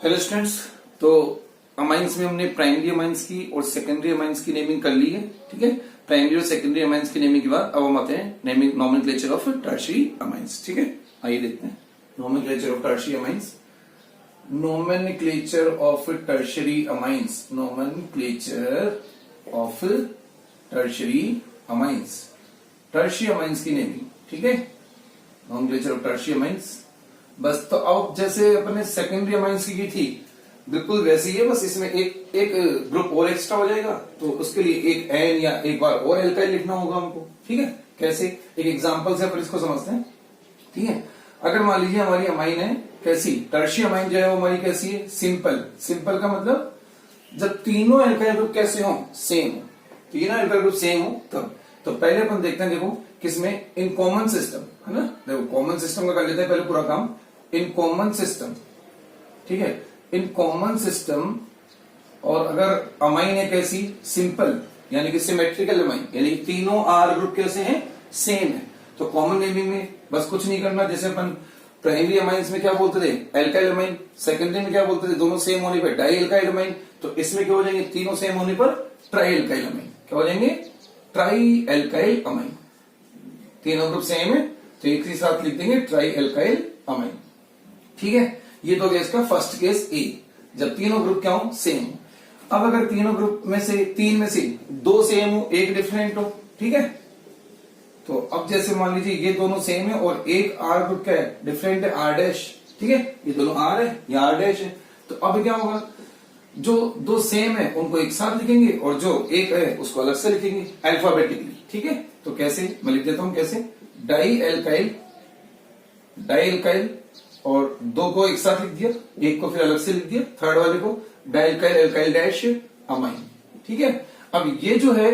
Hello students. तो amines में हमने प्राइमरी अमाइंस की और सेकेंडरी अमाइंस की नेमिंग कर ली है। ठीक है, प्राइमरी और सेकेंडरी अमाइंस की नेमिंग के बाद अब हम आते हैं naming nomenclature of tertiary amines. ठीक है, आइए देखते हैं nomenclature of tertiary amines. Nomenclature of tertiary amines, nomenclature of tertiary amines, tertiary amines की नेमिंग। ठीक है, नोमेनक्लेचर ऑफ टर्शियरी अमाइंस। बस तो अब जैसे अपने सेकेंडरी अमाइंस की थी बिल्कुल वैसी है, बस इसमें एक ग्रुप और एक्स्ट्रा हो जाएगा, तो उसके लिए एक एन या एक बार और एल्काइल लिखना होगा हमको। ठीक है, कैसे, एक एग्जांपल से अपन इसको समझते हैं। ठीक है, अगर मान लीजिए हमारी अमाइन है कैसी, टर्शियरी अमाइन जो है वो हमारी कैसी है, सिंपल। सिंपल का मतलब जब तीनों एल्काइल ग्रुप कैसे हो, सेम हो, तीनों एल्काइल ग्रुप सेम हो तब। तो पहले अपन देखते हैं, देखो किसमें, इन कॉमन सिस्टम है ना। देखो कॉमन सिस्टम का कर लेते हैं पहले पूरा काम। इन कॉमन सिस्टम, ठीक है, इन कॉमन सिस्टम। और अगर अमाइन है कैसी, सिंपल, यानी कि सिमेट्रिकल अमाइन, यानी कि तीनों आर ग्रुप कैसे हैं, सेम है, तो कॉमन नेमिंग में बस कुछ नहीं करना। जैसे अपन प्राइमरी अमाइंस में क्या बोलते थे, एल्काइल अमाइन, सेकेंडरी में क्या बोलते थे, दोनों सेम होने पर डाई एल्काइल अमाइन, तो इसमें क्या हो जाएंगे, तीनों सेम होने पर ट्राई एल्काइल अमाइन। क्या हो जाएंगे, ट्राई एल्काइल अमाइन। तीनों ग्रुप सेम है तो एक ही साथ लिख देंगे ट्राई एल्काइल अमाइन। ठीक है, ये तो गया इसका फर्स्ट केस ए, जब तीनों ग्रुप क्या हो, सेम हो। अब अगर तीनों ग्रुप में से, तीन में से दो सेम हो, एक डिफरेंट हो, ठीक है, तो अब जैसे मान लीजिए ये दोनों सेम है और एक आर ग्रुप क्या है, डिफरेंट है, आर डैश। ठीक है, ये दोनों आर है, ये आर डैश है, तो अब क्या होगा, जो दो सेम है उनको एक साथ लिखेंगे और जो एक है उसको अलग से लिखेंगे अल्फाबेटिकली। ठीक है, तो कैसे, मैं लिख देता हूं कैसे, डाई एल्काइल, डाई एल्काइल, और दो को एक साथ लिख दिया, एक को फिर अलग से लिख दिया, थर्ड वाले को die alkyl alkyl dash amine. ठीक है, अब ये जो है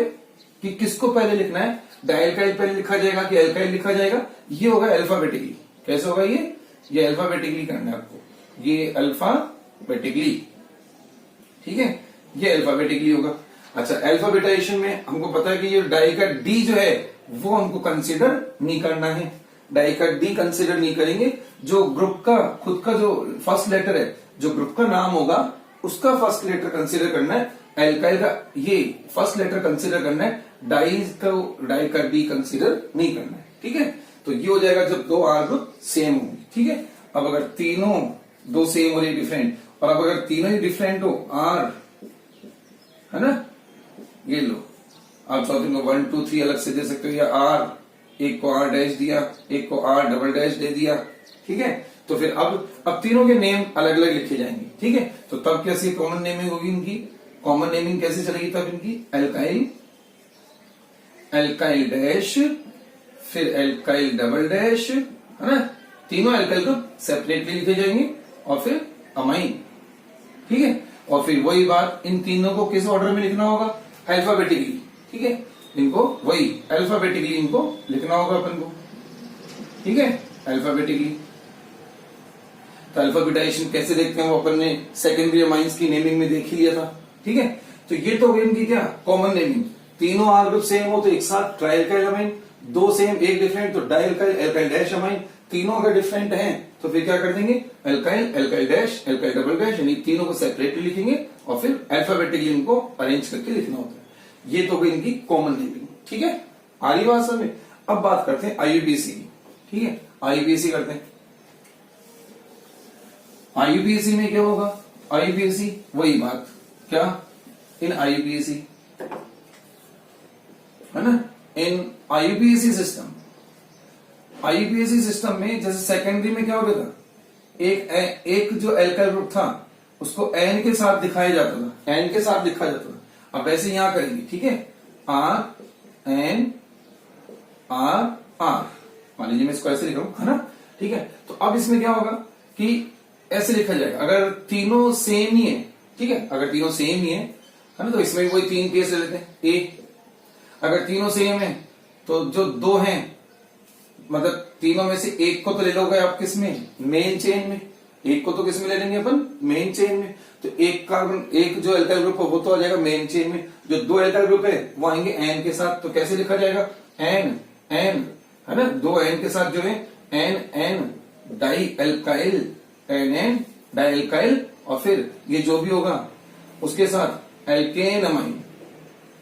कि किसको पहले लिखना है, डाई एल्काइल पहले लिखा जाएगा कि एल्काइल लिखा जाएगा, ये होगा अल्फाबेटिकली। कैसे होगा ये अल्फाबेटिकली करना है आपको, ये अल्फाबेटिकली। ठीक है, ये अल्फाबेटिकली होगा। अच्छा, अल्फाबेटाइजेशन में हमको पता है कि ये डाई का डी जो है वो हमको कंसीडर नहीं करना है, डाई का डी कंसीडर नहीं करेंगे। जो ग्रुप का खुद का जो फर्स्ट लेटर है, जो ग्रुप का नाम होगा उसका फर्स्ट लेटर कंसीडर करना है, एल्काइल का ये फर्स्ट लेटर कंसीडर करना है, डाई का डी कंसीडर नहीं करना है। ठीक है, तो ये हो जाएगा जब दो आर ग्रुप सेम होंगे। ठीक है, अब अगर तीनों दो सेम और एक डिफरेंट, और अब अगर तीनों ही डिफरेंट हो, आर है ना, ये लो आप चौथे को 1 2 3 अलग से दे सकते हो, या आर, एक को आर डैश दिया, एक को आर डबल डैश दे दिया। ठीक है, तो फिर अब तीनों के नेम अलग अलग लिखे जाएंगे। ठीक है, तो तब कैसी कॉमन नेमिंग होगी इनकी, कॉमन नेमिंग कैसे चलेगी तब इनकी, एल्काइल, एल्काइल डैश, फिर एल्काइल डबल डैश, है ना, तीनों एल्काइल को सेपरेटली लिखे जाएंगे, और फिर अमाइन। ठीक है, और फिर वही बात, इन तीनों को किस ऑर्डर में लिखना होगा, अल्फाबेटिकली। ठीक है, इनको वही अल्फाबेटिकली इनको लिखना होगा अपन को। ठीक है, अल्फाबेटिकली। तो अल्फाबेटाइजेशन कैसे देखते हैं वो अपन ने सेकेंडरी अमाइंस की नेमिंग में देख ही लिया था। ठीक है, तो ये तो इनकी क्या, कॉमन नेमिंग। तीनों आर ग्रुप सेम हो तो एक साथ ट्राई एल्काइल अमाइन, दो सेम एक डिफरेंट तो di alkyl alkyl dash amine, तीनों अगर डिफरेंट हैं तो फिर क्या कर देंगे, alkyl alkyl dash alkyl double dash, यानी तीनों को सेपरेटली लिखेंगे और फिर अल्फाबेटिकली इनको अरेंज करके लिखना होता है। ये तो गई इनकी कॉमन नेमिंग। ठीक है, आ रही बात समझ में। अब बात करते हैं आईयूपीएसी की। ठीक है, आईयूपीएसी करते हैं। आईयूपीएसी में क्या होगा, आईयूपीएसी वही बात, क्या, इन आईयूपीएसी है ना, इन आईयूपीएसी सिस्टम, आईयूपीएसी सिस्टम में जैसे सेकेंडरी में क्या हो गया था, एक जो एल्काइल ग्रुप था उसको एन के साथ दिखाया जाता था, एन के साथ लिखा जाता था। अब ऐसे यहां करेंगे। ठीक है, आर एन आर आर, मान लीजिए मैं इसको ऐसे लिख रहा हूं, है ना। ठीक है, तो अब इसमें क्या होगा कि ऐसे लिखा जाएगा अगर तीनों सेम ही है। ठीक है, अगर तीनों सेम ही है ना, तो इसमें वही तीन केस ले लेते हैं। ए, अगर तीनों सेम है तो जो दो हैं, मतलब तीनों में से एक को तो ले लोगे आप किसमें, मेन चेन में, एक को तो किसमें ले लेंगे अपन, मेन चेन में। तो एक कार्बन, एक जो एल्काइल ग्रुप है वो तो आ जाएगा मेन चेन में, जो दो एल्काइल ग्रुप है वो आएंगे एन के साथ। तो कैसे लिखा जाएगा, एन एन, है ना, दो एन के साथ जो है N N di alkyl N N dialkyl और फिर ये जो भी होगा उसके साथ एल्केन अमाइन,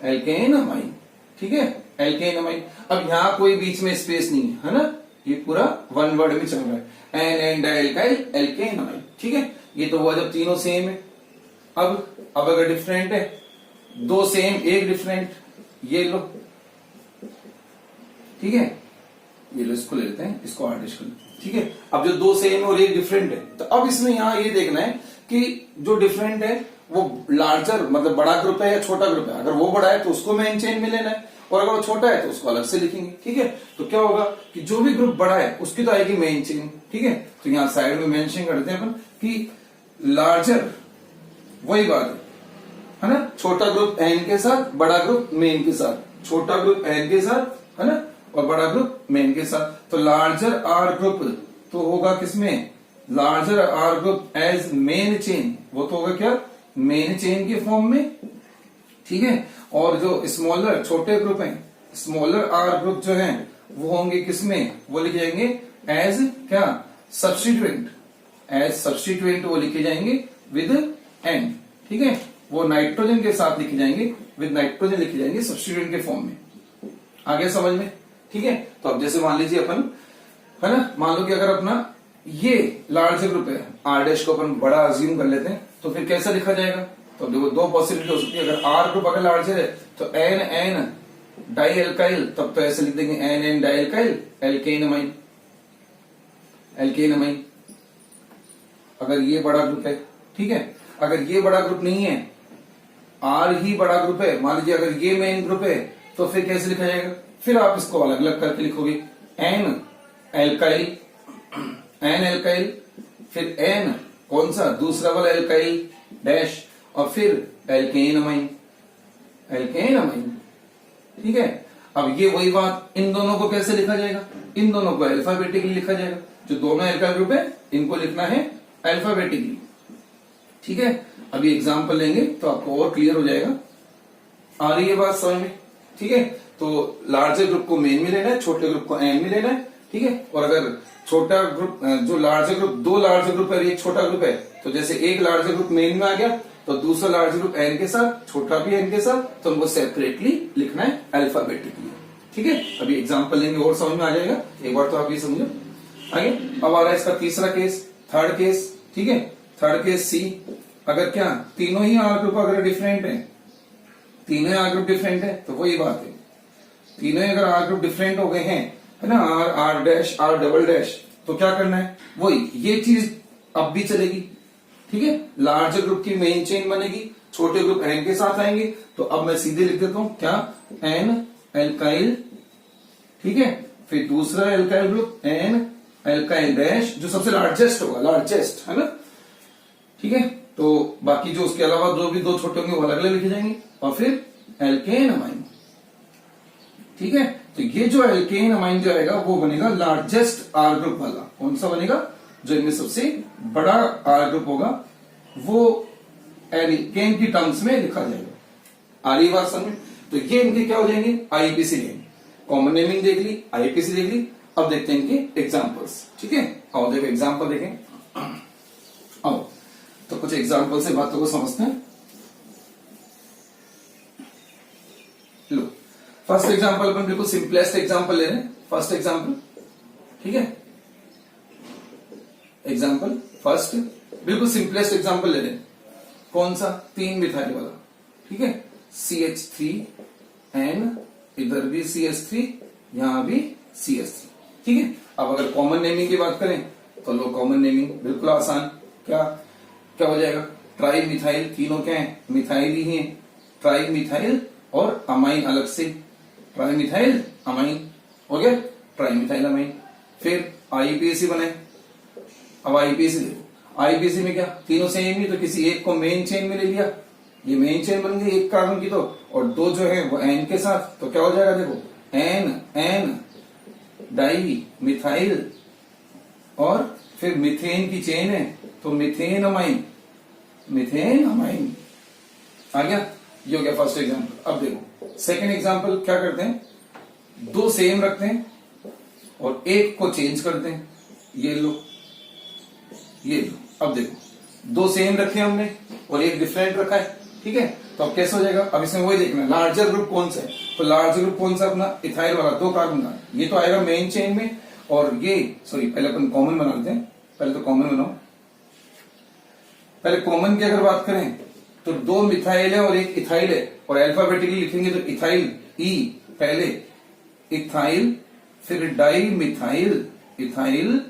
एल्केन अमाइन, ठीक है, एल्केन अमाइन। अब यहां कोई बीच में स्पेस नहीं है ना, ये पूरा वन वर्ड में चल रहा है, एन डाइल्काइल एल्केन अमाइन, ठीक है। ये तो हुआ जब तीनों सेम है। अब अगर डिफरेंट है, दो सेम एक डिफरेंट, ये लो, ठीक है, ये लो, इसको ले लेते हैं, इसको आर डैश कर लेते हैं, ठीक है। अब जो दो सेम और एक डिफरेंट है, तो अब इसमें यहां ये देखना है कि जो डिफरेंट है वो लार्जर मतलब बड़ा ग्रुप है या छोटा ग्रुप है। अगर वो बड़ा है तो उसको मेन चेन में लेना है, और अगर वो छोटा है तो उसको अलग से लिखेंगे, ठीक है। तो क्या होगा कि जो भी ग्रुप बड़ा है उसकी तो आएगी मेन चेन, ठीक है। तो यहां साइड में मेंशन करते हैं अपन कि लार्जर, वही बात है ना, छोटा ग्रुप एन के साथ, बड़ा ग्रुप मेन के साथ, छोटा ग्रुप एन के साथ, है ना, और बड़ा ग्रुप मेन के साथ। तो लार्जर आर ग्रुप तो होगा किसमें, larger R group as main chain, वो तो होगा क्या, मेन चेन के फॉर्म में, ठीक है। और जो स्मॉलर छोटे ग्रुप हैं, स्मॉलर आर ग्रुप जो हैं वो होंगे किसमें, वो लिखे जाएंगे एज क्या, सब्स्टिट्यूएंट, एज सब्स्टिट्यूएंट वो लिखे जाएंगे विद एन, ठीक है। वो नाइट्रोजन के साथ लिखे जाएंगे, विद नाइट्रोजन लिखे जाएंगे सब्स्टिट्यूएंट के फॉर्म में। आगे समझ में, ठीक है। तो अब जैसे मान लीजिए अपन, है ना, मान लो कि अगर अपना ये लार्ज ग्रुप है, आर डैश को अपन बड़ा अज्यूम कर लेते हैं, तो फिर कैसा लिखा जाएगा। तो देखो दो पॉसिबिलिटी हो सकती है। अगर आर ग्रुप अगर लार्जर है तो एन एन डाई एल्काइल, तब तो ऐसे लिख देंगे N N di alkyl alkane amine, alkane amine. अगर ये बड़ा ग्रुप है, ठीक है। अगर ये बड़ा ग्रुप नहीं है, आर ही बड़ा ग्रुप है, मान लीजिए अगर ये मेन ग्रुप है, तो फिर कैसे लिखा जाएगा, फिर आप इसको अलग अलग करके लिखोगे, एन एल्काइल, एन एल्काइल, फिर एन कौन सा दूसरा वाला एल्काइल डैश, और फिर एल्केन अमाइन, एल्केन अमाइन, ठीक है। अब ये वही बात, इन दोनों को कैसे लिखा जाएगा, इन दोनों को अल्फाबेटिकली लिखा जाएगा। जो दोनों एल्काइल ग्रुप है इनको लिखना है अल्फाबेटिकली, ठीक है। अभी एग्जाम्पल लेंगे तो आपको और क्लियर हो जाएगा, आ रही है बात समझ में, ठीक है। तो लार्जर ग्रुप को मेन में लेना है, छोटे ग्रुप को एन में लेना है, ठीक है। और अगर छोटा ग्रुप, जो लार्जर ग्रुप, दो लार्जर ग्रुप है, एक छोटा ग्रुप है, तो जैसे एक लार्जर ग्रुप मेन में आ गया तो दूसरा लार्जर ग्रुप एन के साथ, छोटा भी एन के साथ, तो उनको सेपरेटली लिखना है अल्फाबेटिकली, ठीक है। अभी एग्जाम्पल लेंगे और समझ में आ जाएगा, एक बार तो आप ये समझो आगे। अब आ रहा है इसका तीसरा केस, थर्ड केस, ठीक है। थर्ड केस सी, अगर क्या तीनों ही आर ग्रुप अगर डिफरेंट है, तीनों ही आर ग्रुप डिफरेंट है, तो वही बात है, तीनों ही अगर आर ग्रुप डिफरेंट हो गए हैं, है ना, R R dash R double dash, तो क्या करना है, वही ये चीज अब भी चलेगी, ठीक है। लार्जर ग्रुप की मेन चेन बनेगी, छोटे ग्रुप एन के साथ आएंगे, तो अब मैं सीधे लिख देता हूं क्या, एन एल्काइल, ठीक है। फिर दूसरा alkyl group N alkyl dash, जो सबसे लार्जेस्ट होगा, लार्जेस्ट, है ना, ठीक है। तो बाकी जो उसके अलावा जो भी दो छोटे होंगे वो अलग अलग लिखे जाएंगे, और फिर एल्केन अमाइन, ठीक है। तो ये जो एल्केन अमाइन जो आएगा वो बनेगा लार्जेस्ट आर ग्रुप वाला। कौन सा बनेगा, जो इनमें सबसे बड़ा आर ग्रुप होगा वो एल्केन की टर्म्स में लिखा जाएगा। आ रही बात समझ। तो ये इनके क्या हो जाएंगे, आईपीसी नेम, कॉमन नेमिंग देख ली, आईपीसी देख ली। अब देखते हैं इनके एग्जाम्पल्स, ठीक है। आओ देखो एग्जाम्पल देखें, आओ तो कुछ एग्जाम्पल से बातों को समझते हैं। लो फर्स्ट एग्जाम्पल अपन बिल्कुल सिंपलेस्ट एग्जाम्पल ले रहे हैं, फर्स्ट एग्जाम्पल, ठीक है। एग्जाम्पल फर्स्ट बिल्कुल सिंपलेस्ट एग्जाम्पल ले रहे हैं, कौन सा, 3 मिथाइल वाला, ठीक है। CH3N, इधर भी CH3, यहां भी CH3, ठीक है। अब अगर कॉमन नेमिंग की बात करें तो लो कॉमन नेमिंग बिल्कुल आसान, क्या क्या हो जाएगा, ट्राई मिथाइल, तीनों क्या है, मिथाइल ही है, ट्राई मिथाइल और अमाइन अलग से, ट्राई मिथाइल अमाइन हो गया, ट्राई मिथाइल अमाइन। फिर आईपीएसी बनाए, अब आईपीएसी देखो, आईपीएसी में क्या तीनों सेम ही, तो किसी एक को मेन चेन में ले लिया, ये मेन चेन बन गई एक कार्बन की, तो और दो जो है वो एन के साथ, तो क्या हो जाएगा देखो, एन एन डाई मिथाइल, और फिर मिथेन की चेन है तो मिथेन अमाइन, मिथेन अमाइन आ गया। ये हो गया फर्स्ट एग्जांपल। अब देखो सेकंड एग्जांपल, क्या करते हैं, दो सेम रखते हैं और एक को चेंज करते हैं, ये लो ये लो। अब देखो दो सेम रखे हमने और एक डिफरेंट रखा है, ठीक है। तो अब कैसे हो जाएगा, अब इसमें वही देखना लार्जर ग्रुप कौन सा है। तो लार्जर ग्रुप कौन सा अपना इथाइल वाला 2 कार्बन का, ये तो आएगा मेन चेन में। और ये सॉरी पहले अपन कॉमन बना लेते हैं, पहले तो कॉमन बनाओ। पहले कॉमन की अगर बात करें तो 2 मिथाइल है और एक इथाइल है, और अल्फाबेटिकली लिखेंगे तो इथाइल ई पहले, इथाइल फिर di methyl, ethyl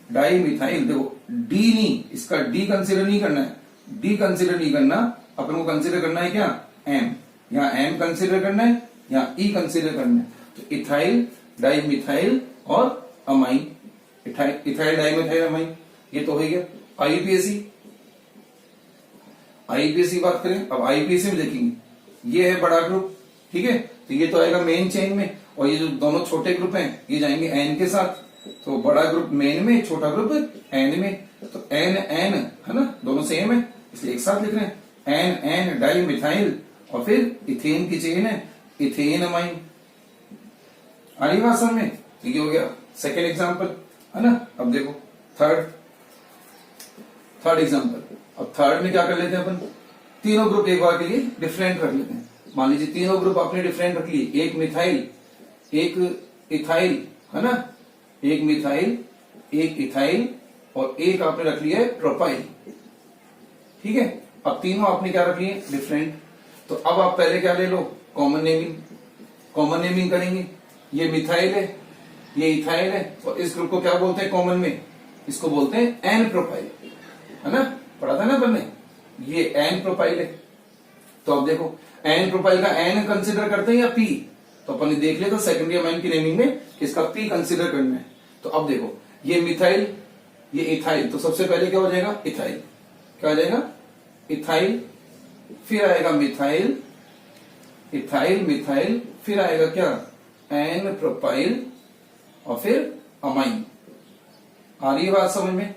di methyl. देखो डी नहीं, इसका डी कंसीडर नहीं करना है, डी कंसीडर नहीं करना, अपन को कंसीडर करना है क्या एम, यहाँ एम कंसीडर करना है, यहाँ ई कंसीडर करना है। तो इथाइल डाई मिथाइल और amine, ethyl di methyl amine, ये तो हो गया। आईपीएसी, आईपीएसी बात करें, अब आईपीएसी में देखेंगे ये है बड़ा ग्रुप, ठीक है। तो ये तो आएगा मेन चेन में, और ये जो दोनों छोटे ग्रुप हैं ये जाएंगे एन के साथ। तो बड़ा ग्रुप मेन में, छोटा ग्रुप एन में। तो एन एन है ना, दोनों सेम है इसलिए एक साथ लिख रहे हैं, एन एन डाई मिथाइल, और फिर इथेन की चेन है इथेन अमाइन। आ रही बात समझ में, ये हो गया सेकेंड एग्जाम्पल, है ना। अब देखो थर्ड एग्जाम्पल। अब थर्ड में क्या कर लेते हैं अपन, तीनों ग्रुप एक बार के लिए डिफरेंट रख लेते हैं। मान लीजिए तीनों ग्रुप आपने डिफरेंट रख लिए, एक मिथाइल एक इथाइल, है ना, एक मिथाइल एक इथाइल और एक आपने रख लिया है प्रोपाइल, ठीक है। अब तीनों आपने क्या रख लिए डिफरेंट। तो अब आप पहले क्या ले लो, कॉमन नेमिंग, कॉमन नेमिंग करेंगे। ये मिथाइल है, ये इथाइल है, और इस ग्रुप को क्या बोलते हैं कॉमन में, इसको बोलते हैं एन प्रोपाइल, है ना, पढ़ा था ना अपन ने, ये एन प्रोपाइल है। तो अब देखो एन प्रोपाइल का एन कंसिडर करते हैं या पी, तो अपन ने देख लिया था सेकेंडरी अमाइन की नेमिंग में इसका पी कंसिडर करना है। तो अब देखो ये मिथाइल ये इथाइल, तो सबसे पहले क्या हो जाएगा इथाइल, क्या हो जाएगा इथाइल, फिर आएगा मिथाइल, इथाइल मिथाइल, फिर आएगा क्या एन प्रोपाइल, और फिर अमाइन। आ रही है बात समझ में,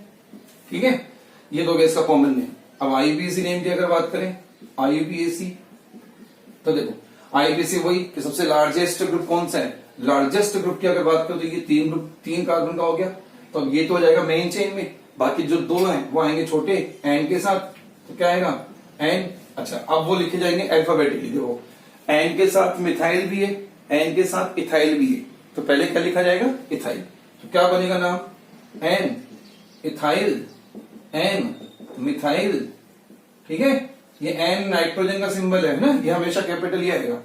ठीक है। ये तो गया इसका कॉमन नेम। अब आईपीएसी नेम की अगर बात करें, आईपीएसी, तो देखो आईपीएसी वही कि सबसे लार्जेस्ट ग्रुप कौन सा है, लार्जेस्ट ग्रुप की अगर बात करें तो ये 3 ग्रुप 3 कार्बन का हो गया। तो अब ये तो हो जाएगा मेन चेन में, बाकी जो 2 हैं वो आएंगे छोटे एन के साथ। तो क्या आएगा एन, अच्छा अब वो लिखे जाएंगे अल्फाबेटिकली। देखो एन के साथ मिथाइल भी है, एन के साथ इथाइल भी है, तो पहले क्या लिखा जाएगा इथाइल। तो क्या बनेगा नाम एन इथाइल एन मिथाइल, ठीक है। ये एन नाइट्रोजन का सिंबल है ना, ये हमेशा कैपिटल ही आएगा,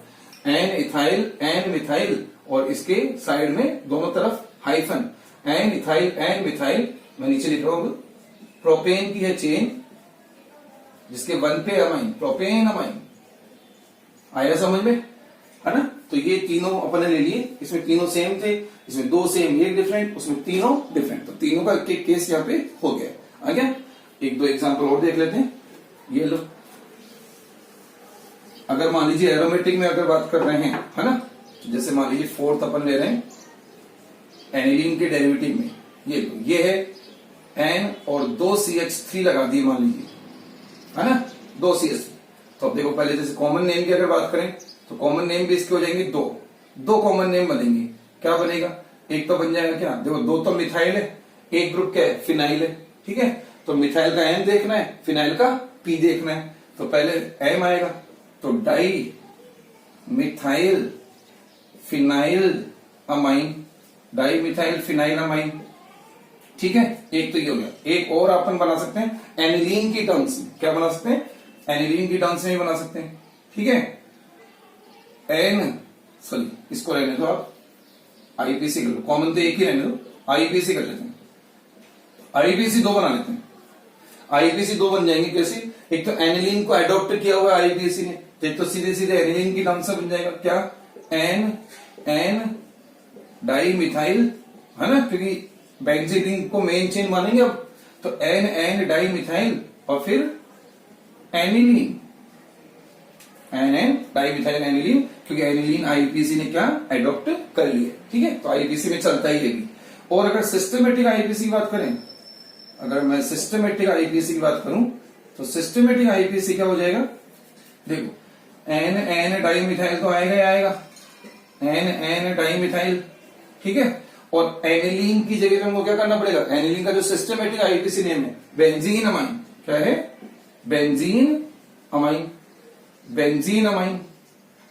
एन इथाइल एन मिथाइल, और इसके साइड में दोनों तरफ hyphen, N ethyl N methyl. मैं नीचे लिख रहा हूं प्रोपेन की है चेन जिसके 1 पे अमाइन, प्रोपेन अमाइन। आया समझ में, है ना। तो ये तीनों अपन ने ले लिए, इसमें तीनों सेम थे, इसमें 2 सेम एक डिफरेंट, उसमें तीनों डिफरेंट। तो तीनों का एक केस यहाँ पे हो गया। आ गया, 1-2 एग्जाम्पल और देख लेते हैं। ये लो, अगर मान लीजिए एरोमेटिक में अगर बात कर रहे हैं, है ना, तो जैसे मान लीजिए 4th अपन ले रहे हैं एनिलीन के डेरिवेटिव में, ये लो, ये है एन और 2 CH3 लगा दिए मान लीजिए, है ना, 2 CH3। तो अब देखो पहले जैसे कॉमन नेम की अगर बात करें तो कॉमन नेम भी इसके हो जाएंगे 2 कॉमन नेम बनेंगे। क्या बनेगा, एक तो बन जाएगा क्या, देखो 2 तो मिथाइल है, एक ग्रुप क्या है फिनाइल है, ठीक है। तो मिथाइल का एन देखना है, फिनाइल का पी देखना है। तो पहले एम आएगा, तो di methyl phenyl amine, di methyl phenyl amine, ठीक है। एक तो ये हो गया। एक और अपन बना सकते हैं एनिलीन की टर्म्स में, क्या बना सकते हैं एनिलीन की टर्म्स में ही बना सकते हैं, ठीक है। एन सॉरी इसको रहने दो आप, आईपीसी कर लो, कॉमन तो एक ही रहने दो, आईपीसी कर लेते हैं। आईपीसी 2 बना लेते हैं, आईपीसी 2 बन जाएंगे कैसे, एक तो एनिलीन को एडॉप्ट किया हुआ है आईपीसी ने, तो एक तो सीधे सीधे एनिलीन की टर्म्स में बन जाएगा क्या एन एन डाई मिथाइल, है ना, क्योंकि बेंजीन को मेन चेन मानेंगे अब। तो एन एन डाई मिथाइल और फिर aniline, N N di methyl aniline, क्योंकि एनिलीन आईपीसी ने क्या एडॉप्ट कर लिया, ठीक है। तो आईपीसी में चलता ही है भी। और अगर सिस्टमेटिक आईपीसी की बात करें, अगर मैं सिस्टमेटिक आईपीसी की बात करूं तो सिस्टमेटिक आईपीसी क्या हो जाएगा, देखो एन एन डाई मिथाइल तो आएगा ही आएगा, एन एन डाई मिथाइल, ठीक है। और एनिलीन की जगह पे हमको क्या करना पड़ेगा, एनिलीन का जो सिस्टमेटिक आईपीसी नेम है बेंजीन अमाइन, क्या है? Benzene amine, benzene amine.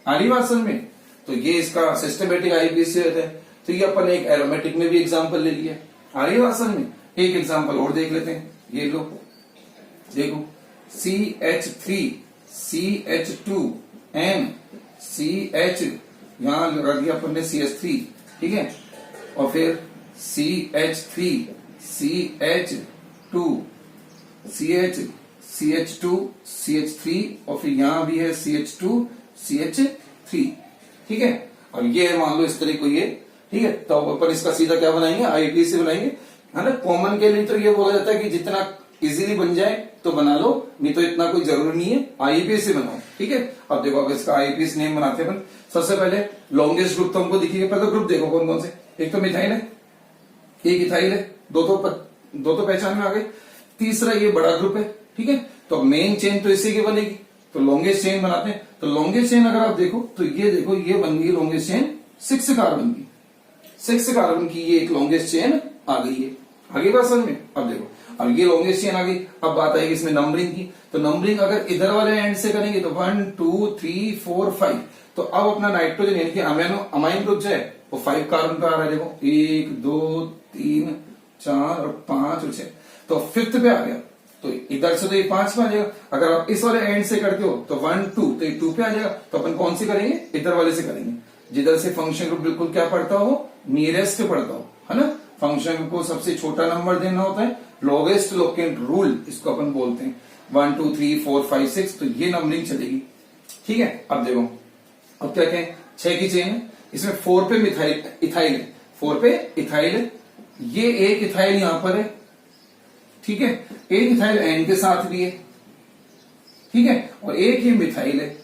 आ रही बात समझ में? तो ये इसका सिस्टमेटिक आईपीसी होता है। तो ये अपन एक एरोमेटिक में भी एग्जांपल ले लिया। आ रही बात समझ में? एक एग्जांपल और देख लेते हैं। ये लो, देखो, CH3 CH2 N CH, यहां लगा दिया अपन ने CH3, ठीक है, और फिर CH3 CH2 CH CH2 CH3, और फिर यहां भी है CH2 CH3, ठीक है। और ये है मान लो इस तरह को ये, ठीक है। तो अपन इसका सीधा क्या बनाएंगे? आईपीसी बनाएंगे, है ना। कॉमन के लिए तो ये बोला जाता है कि जितना इजीली बन जाए तो बना लो, नहीं तो इतना कोई जरूरी नहीं है, आईपीसी बनाओ, ठीक है। अब देखो, अब इसका आईपीसी नेम बनाते हैं अपन। सबसे पहले लॉन्गेस्ट ग्रुप तो हमको दिखेगा। पहले ग्रुप देखो कौन कौन से। एक तो मिथाइल है, एक इथाइल है, दो तो पहचान में आ गए। तीसरा ये बड़ा ग्रुप है, ठीक है। तो मेन चेन तो इसी की बनेगी, तो लॉन्गेस्ट चेन बनाते हैं। तो लॉन्गेस्ट चेन अगर आप देखो तो ये देखो, ये बन गई लॉन्गेस्ट चेन 6 कार्बन की। 6 कार्बन की ये एक लॉन्गेस्ट चेन आ गई है। आगे बात समझ में? अब देखो, अब ये लॉन्गेस्ट चेन आ गई। अब बात आएगी इसमें नंबरिंग की। तो नंबरिंग अगर इधर वाले एंड से करेंगे तो 1 2 3 4 5। तो अब अपना नाइट्रोजन यानी कि अमाइन ग्रुप जो है वो 5 कार्बन पे आ रहा है। देखो 1 2 3 4 और 5 और 6, तो 5th पे आ गया। तो इधर से तो ये 5 पे आ जाएगा। अगर आप इस वाले एंड से करते हो तो 1 2, तो ये 2 पे आ जाएगा। तो अपन कौन सी करेंगे? इधर वाले से करेंगे, जिधर से फंक्शन ग्रुप बिल्कुल क्या पड़ता हो? नियरेस्ट पड़ता हो, है ना। फंक्शन को सबसे छोटा नंबर देना होता है, लोवेस्ट लोकेंट रूल इसको अपन बोलते हैं। 1 2 3 4 5 6, तो ये नंबरिंग चलेगी, ठीक है। अब देखो, अब क्या कहें? 6 की चेन है, इसमें 4 पे इथाइल है, 4 पे इथाइल है। ये एक इथाइल यहां पर है, ठीक है। एक इथाइल एन के साथ भी है, ठीक है, और एक ही मिथाइल है।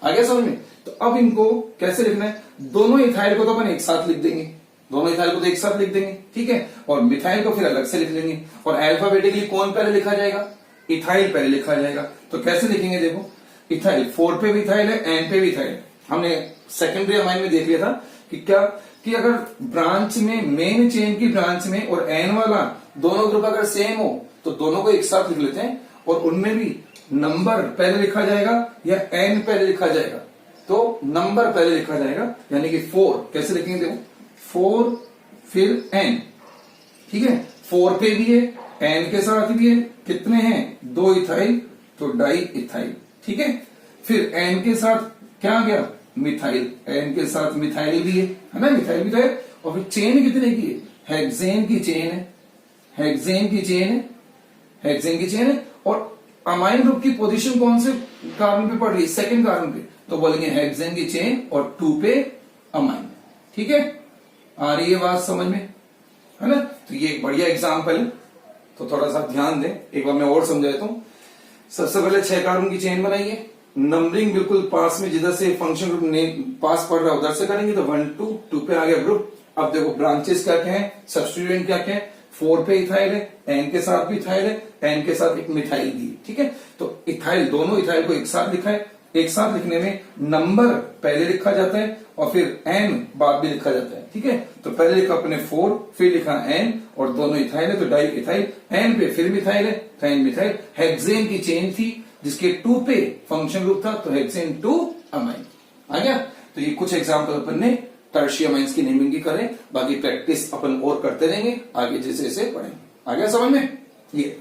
आ गया समझ में? तो अब इनको कैसे लिखना है? दोनों इथाइल को तो अपन एक साथ लिख देंगे, दोनों इथाइल को तो एक साथ लिख देंगे, ठीक है। और मिथाइल को फिर अलग से लिख लेंगे। और अल्फाबेटिकली कौन पहले लिखा जाएगा? इथाइल पहले लिखा जाएगा। तो कैसे लिखेंगे? देखो, इथाइल 4 पे भी इथाइल है, एन पे भी इथाइल है। हमने सेकेंडरी अमाइन में देख लिया था कि क्या, कि अगर ब्रांच में, मेन चेन की ब्रांच में और एन वाला दोनों ग्रुप अगर सेम हो तो दोनों को एक साथ लिख लेते हैं। और उनमें भी नंबर पहले लिखा जाएगा या एन पहले लिखा जाएगा? तो नंबर पहले लिखा जाएगा, यानी कि 4 कैसे लिखेंगे? देखो 4 फिर एन, ठीक है। 4 पे भी है, एन के साथ भी है। कितने हैं? 2 इथाइल, तो डाई इथाइल, ठीक है। फिर एन के साथ क्या आ गया? मिथाइल। एन के साथ मिथाइल भी है ना, मिथाइल भी तो है। और फिर चेन कितने की है? हेक्सेन की चेन है, हेक्सेन की चेन है, हेक्सेन की चेन है। और अमाइन ग्रुप की पोजीशन कौन से कार्बन पे पड़ रही है? सेकंड कार्बन पे, तो बोलेंगे हेक्सेन की चेन और 2 पे अमाइन, ठीक है। आ रही है बात समझ में, है ना। तो ये एक बढ़िया एग्जाम्पल है, तो थोड़ा सा ध्यान दें। एक बार मैं और समझा देता हूं। सबसे पहले 6 कार्बन की चेन बनाइए, नंबरिंग बिल्कुल पास में, जिधर से फंक्शन ग्रुप नेम पास पड़ रहा है उधर से करेंगे। तो 1 2 पे आ गया ग्रुप। अब देखो ब्रांचेस क्या क्या है, सब्स्टिट्यूएंट क्या क्या है? 4 पे इथाइल है, एन के साथ भी इथाइल है, एन के साथ एक मिथाइल भी, ठीक है। तो इथाइल, दोनों इथाइल को एक साथ लिखा है। एक साथ लिखने में नंबर पहले लिखा जाता है और फिर एन बाद में लिखा जाता है, ठीक है। तो पहले लिखा अपने 4, फिर लिखा एन, और दोनों इथाइल है तो डाई इथाइल। एन पे फिर मिथाइल है, थैन मिथाइल। हेक्सेन की चेन थी जिसके 2 पे फंक्शन ग्रुप था, तो हेक्सेन 2 अमाइन आ गया। तो ये कुछ एग्जाम्पल अपन ने टर्शियरी अमाइंस की नेमिंग की करें, बाकी प्रैक्टिस अपन और करते रहेंगे आगे जैसे जैसे पढ़ेंगे। आ गया समझ में? ये